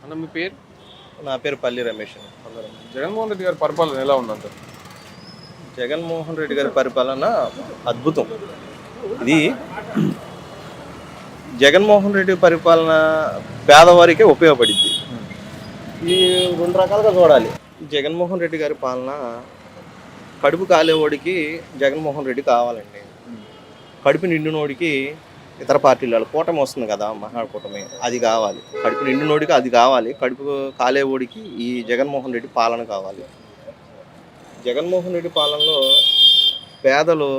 అన్న మీ పేరు? నా పేరు పల్లి రమేష్. జగన్మోహన్ రెడ్డి గారి పరిపాలన ఎలా ఉందంటారు? జగన్మోహన్ రెడ్డి గారి పరిపాలన అద్భుతం. ఇది జగన్మోహన్ రెడ్డి పరిపాలన పేదవారికే ఉపయోగపడింది. ఈ రెండు రకాలుగా చూడాలి. జగన్మోహన్ రెడ్డి గారి పాలన కడుపు కాలేవాడికి జగన్మోహన్ రెడ్డి కావాలండి. కడుపు నిండినోడికి ఇతర పార్టీల కూటమి వస్తుంది కదా, మహాకూటమి, అది కావాలి. కడుపు నిండినోడికి అది కావాలి. కడుపు కాలేవాడికి ఈ జగన్మోహన్ రెడ్డి పాలన కావాలి. జగన్మోహన్ రెడ్డి పాలనలో పేదలు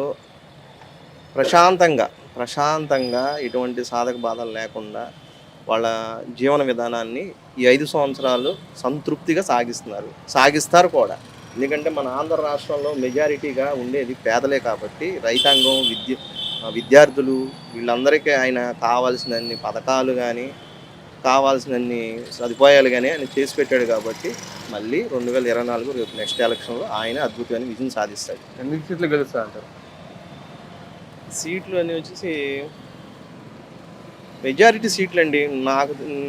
ప్రశాంతంగా ఎటువంటి సాధక బాధలు లేకుండా వాళ్ళ జీవన విధానాన్ని ఈ 5 సంవత్సరాలు సంతృప్తిగా సాగిస్తారు కూడా. ఎందుకంటే మన ఆంధ్ర రాష్ట్రంలో మెజారిటీగా ఉండేది పేదలే కాబట్టి రైతాంగం, విద్యార్థులు వీళ్ళందరికీ ఆయన కావాల్సినన్ని పథకాలు కానీ కావాల్సినన్ని సదుపాయాలు కానీ ఆయన చేసి పెట్టాడు కాబట్టి మళ్ళీ 2024 రేపు నెక్స్ట్ ఎలక్షన్లో ఆయన అద్భుతమైన విజయం సాధిస్తాడు. ఎన్ని సీట్లు గెలుస్తా అంటారు? సీట్లు అని వచ్చేసి మెజారిటీ సీట్లు అండి.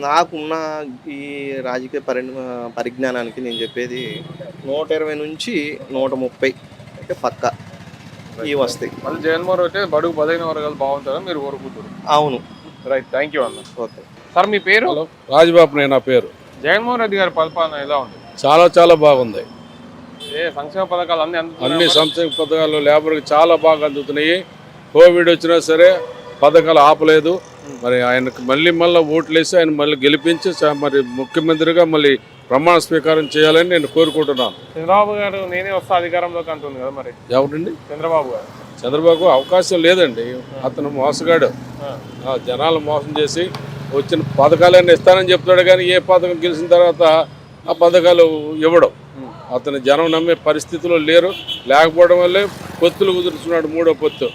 నాకున్న ఈ రాజకీయ పరిజ్ఞానానికి నేను చెప్పేది 120 నుంచి 130 అంటే పక్కా ఇవి వస్తాయి. మళ్ళీ జగన్మోహన్ రెడ్డి బడుగు 15 వర్గాలు బాగుంటారా మీరు కోరుకుంటారు? అవును. రైట్, థ్యాంక్ యూ అన్న. ఓకే సార్ మీ పేరు? రాజబాబు నా పేరు. జగన్మోహన్ రెడ్డి గారి పరిపాలన ఎలా ఉంది? చాలా బాగుంది. సంక్షేమ పథకాలు అన్ని సంక్షేమ పథకాలు లేబర్కి చాలా బాగా అందుతున్నాయి. కోవిడ్ వచ్చినా సరే పథకాలు ఆపలేదు. మరి ఆయనకు మళ్ళీ ఓట్లు వేసి ఆయన మళ్ళీ గెలిపించి మరి ముఖ్యమంత్రిగా మళ్ళీ ప్రమాణ స్వీకారం చేయాలని నేను కోరుకుంటున్నాను. చంద్రబాబు గారు నేనే వస్తా అధికారంలోకి అంటుంది కదా, మరి ఎవరండి? చంద్రబాబు అవకాశం లేదండి. అతను మోసగాడు. జనాలు మోసం చేసి వచ్చిన పథకాలన్నీ ఇస్తానని చెప్తాడు కానీ ఏ పథకం గెలిచిన తర్వాత ఆ పథకాలు ఇవ్వడం. అతను జనం నమ్మే పరిస్థితిలో లేకపోవడం వల్లే పొత్తులు కుదురుతున్నాడు. 3వ పొత్తు.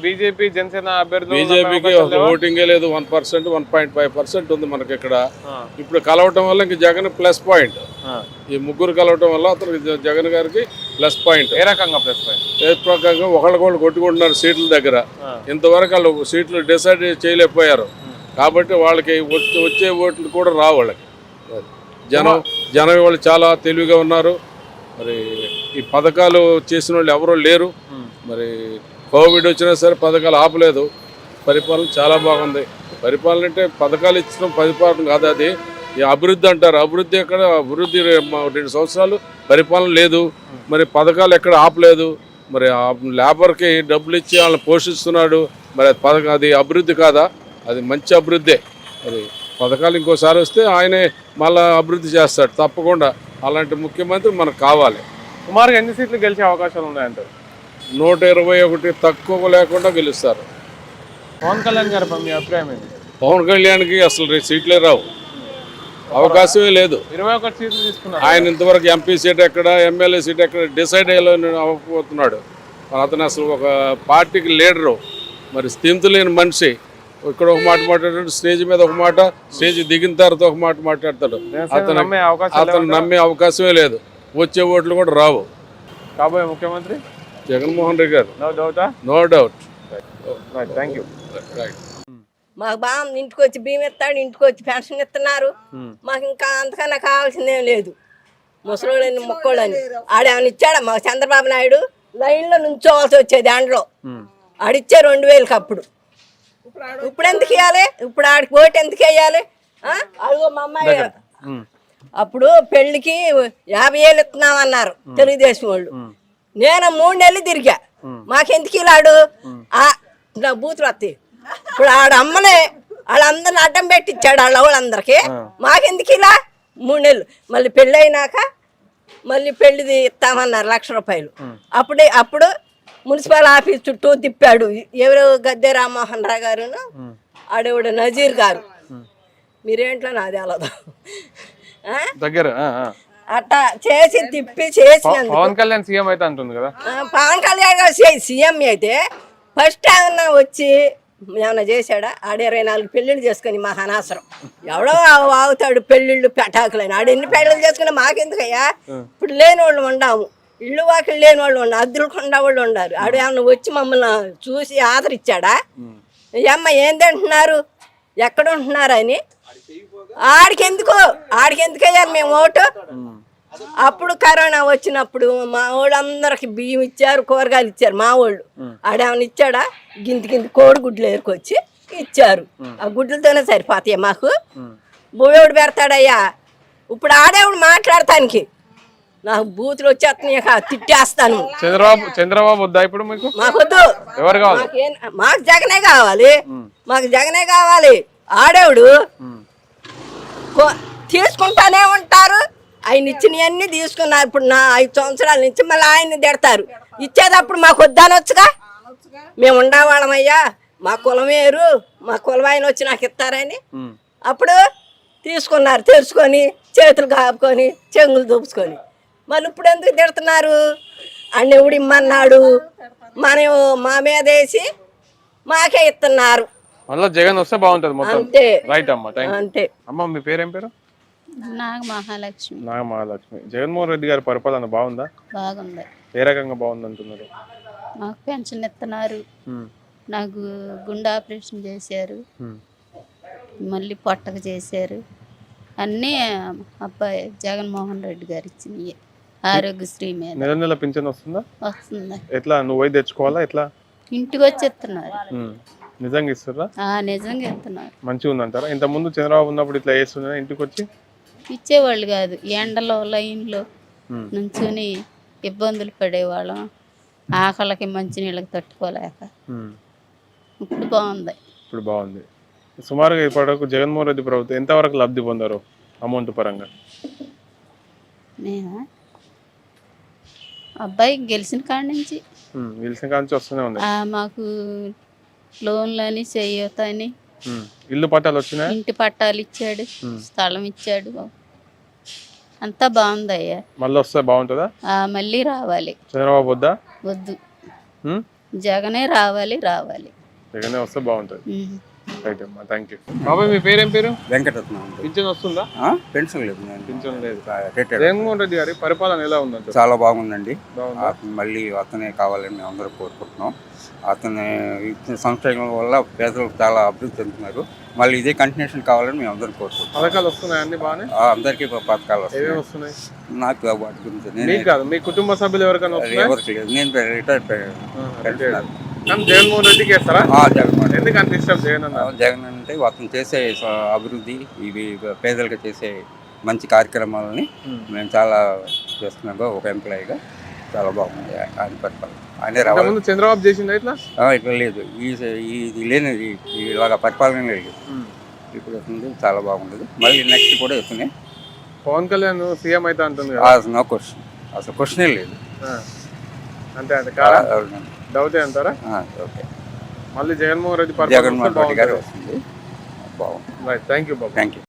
బీజేపీ జనసేన బీజేపీకి ఓటింగే లేదు. 1%, 1.5% ఉంది మనకి ఇక్కడ. ఇప్పుడు కలవటం వల్ల ఇంక జగన్ ప్లస్ పాయింట్. ఈ ముగ్గురు కలవటం వల్ల అతను జగన్ గారికి ప్లస్ పాయింట్. ఏ రకంగా ప్లస్ పాయింట్? ఏ ప్రకారంగా ఒకళ్ళకొళ్ళు కొట్టుకుంటున్నారు సీట్ల దగ్గర. ఇంతవరకు వాళ్ళు సీట్లు డిసైడ్ చేయలేకపోయారు కాబట్టి వాళ్ళకి వచ్చే ఓట్లు కూడా రావు. వాళ్ళకి జనం వాళ్ళు చాలా తెలివిగా ఉన్నారు. మరి ఈ పథకాలు చేసిన వాళ్ళు ఎవరూ లేరు. మరి కోవిడ్ వచ్చినా సరే పథకాలు ఆపలేదు. పరిపాలన చాలా బాగుంది. పరిపాలన అంటే పథకాలు ఇచ్చడం పరిపాలన కాదు, అది ఈ అభివృద్ధి అంటారు. అభివృద్ధి ఎక్కడ? అభివృద్ధి 2 సంవత్సరాలు పరిపాలన లేదు. మరి పథకాలు ఎక్కడ ఆపలేదు. మరి లేబర్కి డబ్బులు ఇచ్చి వాళ్ళని పోషిస్తున్నాడు. మరి అది అభివృద్ధి కాదా? అది మంచి అభివృద్ధే. అది పథకాలు ఇంకోసారి వస్తే ఆయనే మళ్ళీ అభివృద్ధి చేస్తాడు తప్పకుండా. అలాంటి ముఖ్యమంత్రి మనకు కావాలి. సుమారుగా ఎన్ని సీట్లు గెలిచే అవకాశాలు ఉన్నాయంటారు? 121 తక్కువ లేకుండా గెలుస్తారు. పవన్ కళ్యాణ్ గారు మీ అభిప్రాయం ఏంటి? పవన్ కళ్యాణ్కి అసలు సీట్లే రావు, అవకాశమే లేదు. 21 సీట్లు తీసుకున్నారు. ఆయన ఇంతవరకు ఎంపీ సీట్ ఎక్కడ, ఎమ్మెల్యే సీట్ ఎక్కడ డిసైడ్ అవ్వకపోతున్నాడు. అతను అసలు ఒక పార్టీకి లీడరు. మరి స్థితి లేని మనిషి. ఇక్కడ ఒక మాట మాట్లాడాడు, స్టేజ్ మీద ఒక మాట, స్టేజ్ దిగిన తర్వాత ఒక మాట మాట్లాడతాడు. అతను నమ్మే అవకాశమే లేదు. వచ్చే ఓట్లు కూడా రావు. కాబోయే ముఖ్యమంత్రి జగన్మోహన్ రెడ్డి గారు. No doubt. Thank you. మాకు బాగా ఇంటికి వచ్చి బియ్యం ఇస్తాడు, ఇంటికి వచ్చి పెన్షన్ ఇస్తున్నారు. మాకు ఇంకా అంతకన్నా కావాల్సిందేం లేదు. ముసలోళ్ళని మొక్కోళ్ళని ఆడేమని ఇచ్చాడా? మాకు చంద్రబాబు నాయుడు లైన్లో నుంచోవాల్సి వచ్చేది ఎండలో. ఆడిచ్చే 2000 అప్పుడు. ఇప్పుడు ఎందుకు ఇవ్వాలి? ఇప్పుడు ఆడికి ఓటు ఎందుకు వేయాలి? అదిగో మా అమ్మాయి అప్పుడు పెళ్లికి 50,000 ఇస్తున్నామన్నారు తెలుగుదేశం వాళ్ళు. నేను 3 నెలలు తిరిగా. మాకెందుకు ఇలాడు? నా బూతులు వస్తాయి. ఇప్పుడు ఆడ అమ్మనే వాళ్ళందరిని అడ్డం పెట్టించాడు వాళ్ళందరికీ. మాకెందుకు ఇలా 3 నెలలు? మళ్ళీ పెళ్ళి అయినాక మళ్ళీ పెళ్లిది ఇస్తామన్నారు 1,00,000 రూపాయలు. అప్పుడు మున్సిపల్ ఆఫీస్ చుట్టూ తిప్పాడు. ఎవరు? గద్దె రామ్మోహన్ రావు గారును ఆడేవాడు నజీర్ గారు. మీరేంట్లో నాది అలదు దగ్గర అట్టా చేసి తిప్పి చేసినందుకు. పవన్ కళ్యాణ్ సీఎం అయితే అంటుంది కదా. పవన్ కళ్యాణ్ గారు సీఎం అయితే ఫస్ట్ ఏమన్నా వచ్చి ఏమన్నా చేశాడా? ఆడ 24 పెళ్ళిళ్ళు చేసుకుని మా అనాసరం. ఎవడో ఆగుతాడు పెళ్ళిళ్ళు పెటాకులని. ఆడ ఎన్ని పెళ్ళిళ్ళు చేసుకుని మాకెందుకయ్యా? ఇప్పుడు లేని వాళ్ళు ఉండాము, ఇళ్ళు వాకిళ్ళు లేని వాళ్ళు ఉన్నారు, అద్దరుకుండా వాళ్ళు ఉన్నారు. ఆడు ఏమన్నా వచ్చి మమ్మల్ని చూసి ఆదరిచ్చాడా? అమ్మ ఏం తింటున్నారు, ఎక్కడ ఉంటున్నారు అని ఆడికెందుకు వేయాలి మేము ఓటు? అప్పుడు కరోనా వచ్చినప్పుడు మా వాళ్ళందరికి బియ్యం ఇచ్చారు, కూరగాయలు ఇచ్చారు. మా వాళ్ళు ఆడేమన్నా ఇచ్చాడా? గింత కోడి గుడ్లు ఏరుకొచ్చి ఇచ్చారు. ఆ గుడ్లతోనే సరిపోతాయి మాకు. బోయోడు పెడతాడయ్యా. ఇప్పుడు ఆడేవాడు మాట్లాడటానికి నాకు బూతులు వచ్చేస్తున్నాయి, తిట్టేస్తాను. చంద్రబాబు వద్దా ఇప్పుడు మీకు? మాకొద్దు, ఎవరు కావాలి? మాకు జగనే కావాలి, మాకు జగనే కావాలి. ఆడేవుడు తీసుకుంటానే ఉంటారు. ఆయన ఇచ్చినవన్నీ తీసుకున్నారు. ఇప్పుడు నా 5 సంవత్సరాల నుంచి మళ్ళీ ఆయన్ని తిడతారు. ఇచ్చేటప్పుడు మాకు వద్దానొచ్చుగా. మేము ఉండేవాళ్ళమయ్యా, మా కులం వేరు, మా కులం ఆయన వచ్చి నాకు ఇస్తారని అప్పుడు తీసుకున్నారు. తెలుసుకొని చేతులు కాపుకొని చెంగులు దూపుకొని మళ్ళీ ఇప్పుడు ఎందుకు తిడుతున్నారు? అన్నెవుడు ఇమ్మన్నాడు, మనం మా మీద వేసి మాకే ఇస్తున్నారు. మళ్ళీ జగన్ వస్తే బాగుంటది మొత్తం. అంతే రైట్ అమ్మా, అంతే. అమ్మ మీ పేరేం పేరు? నాగమహాలక్ష్మి. నాగమహాలక్ష్మి. జగన్మోహన్ రెడ్డి గారి పరిపాలన బాగుందా? బాగుంది. ఏ రకంగా బాగుంది అంటున్నారు? నాకు పెన్షన్ ఇస్తున్నారు, నాకు గుండె ఆపరేషన్ చేశారు, మళ్ళీ పొట్టకు చేశారు. అన్నీ అబ్బాయి జగన్మోహన్ రెడ్డి గారు ఇచ్చినవి. ఆరోగ్యశ్రీ మీద నెల నెల పింఛన్ వస్తుందా? వస్తుంది. ఎట్లా నువ్వు పోయి తెచ్చుకోవాలా? ఎట్లా? ఇంటికి వచ్చి ఇస్తున్నారు. నిజంగా ఇస్తారా? నిజంగా ఇస్తున్నారు. మంచిగా ఉందంటారా? ఇంత ముందు చంద్రబాబు ఉన్నప్పుడు ఇట్లా వేస్తున్నా ఇంటికి వచ్చి ఇచ్చేవాళ్ళు కాదు. ఎండలో లైన్లో నుంచుని ఇబ్బందులు పడేవాళ్ళం, ఆకలికి మంచినీళ్ళకి తట్టుకోలేక. ఇప్పుడు బాగుంది. ఇప్పుడు బాగుంది. సుమారుగా ఇప్పటివరకు జగన్మోహన్ రెడ్డి ప్రభుత్వం ఎంతవరకు లబ్ధి పొందారు అమౌంట్ పరంగా? మేమా అబ్బాయి గెలిచిన కాడి నుంచి వస్తూనే ఉంది. మాకు లోన్లని చేయూత అని ఇల్లు పట్టాలు వచ్చినాయి, ఇంటి పట్టాలు ఇచ్చాడు, స్థలం ఇచ్చాడు. అంతా బాగుందయ్యా. మళ్ళీ వస్తే బాగుంటుందా? మళ్ళీ రావాలి. చంద్రబాబు వద్దా? వద్దు, జగనే రావాలి. జగనే వస్తే బాగుంటుంది. రైట్ అమ్మా, థ్యాంక్ యూ. బాబాయ్ మీ పేరేం పేరు? వెంకటరత్నం. పింఛన్ వస్తుందా? పెన్షన్ లేదు. పింఛన్ లేదు. జగన్మోహన్ రెడ్డి గారి పరిపాలన ఎలా ఉందంటే? చాలా బాగుందండి. మళ్ళీ అతనే కావాలని మేము అందరూ కోరుకుంటున్నాం. అతను ఇచ్చిన సంక్షేమం వల్ల పేదలకు చాలా అభివృద్ధి చెందుతున్నారు. మళ్ళీ ఇదే కంటిన్యూషన్ కావాలని మేము అందరూ కోరుకుంటున్నాం. పథకాలు వస్తున్నాయి అన్ని బాగానే? అందరికీ పథకాలు వస్తున్నాయి. నాకు వాటి గురించి నేను కాదు, మీ కుటుంబ సభ్యులు ఎవరికైనా? ఎవరికి లేదు, నేను రిటైర్డ్ పెన్షనర్. జగన్మోహన్ రెడ్డికి వేస్తారా? జగన్మోహన్ ఎందుకు అంత ఇష్టం జగన్? జగన్ అంటే అతను చేసే అభివృద్ధి, ఇవి పేదలకు చేసే మంచి కార్యక్రమాలని మేము చాలా చేస్తున్నాం. ఒక ఎంప్లాయీగా చాలా బాగుంది ఆయన పరిపాలన. ఆయనే రావాలి. చంద్రబాబు చేసింది ఇట్లా లేదు, ఇది లేనిది ఇలాగా పరిపాలన లేదు. ఇప్పుడు వస్తుంది, చాలా బాగుంటుంది. మళ్ళీ నెక్స్ట్ కూడా వస్తున్నాయి. పవన్ కళ్యాణ్ సీఎం అయితే అంటుంది. నో క్వశ్చన్, అసలు క్వశ్చనే లేదు. అంతే డౌటే అంటారా? ఓకే, మళ్ళీ జగన్మోహన్ రెడ్డి జగన్మోహన్ రెడ్డి గారు వస్తుంది. బాగుంది. Thank you Babu. Thank you.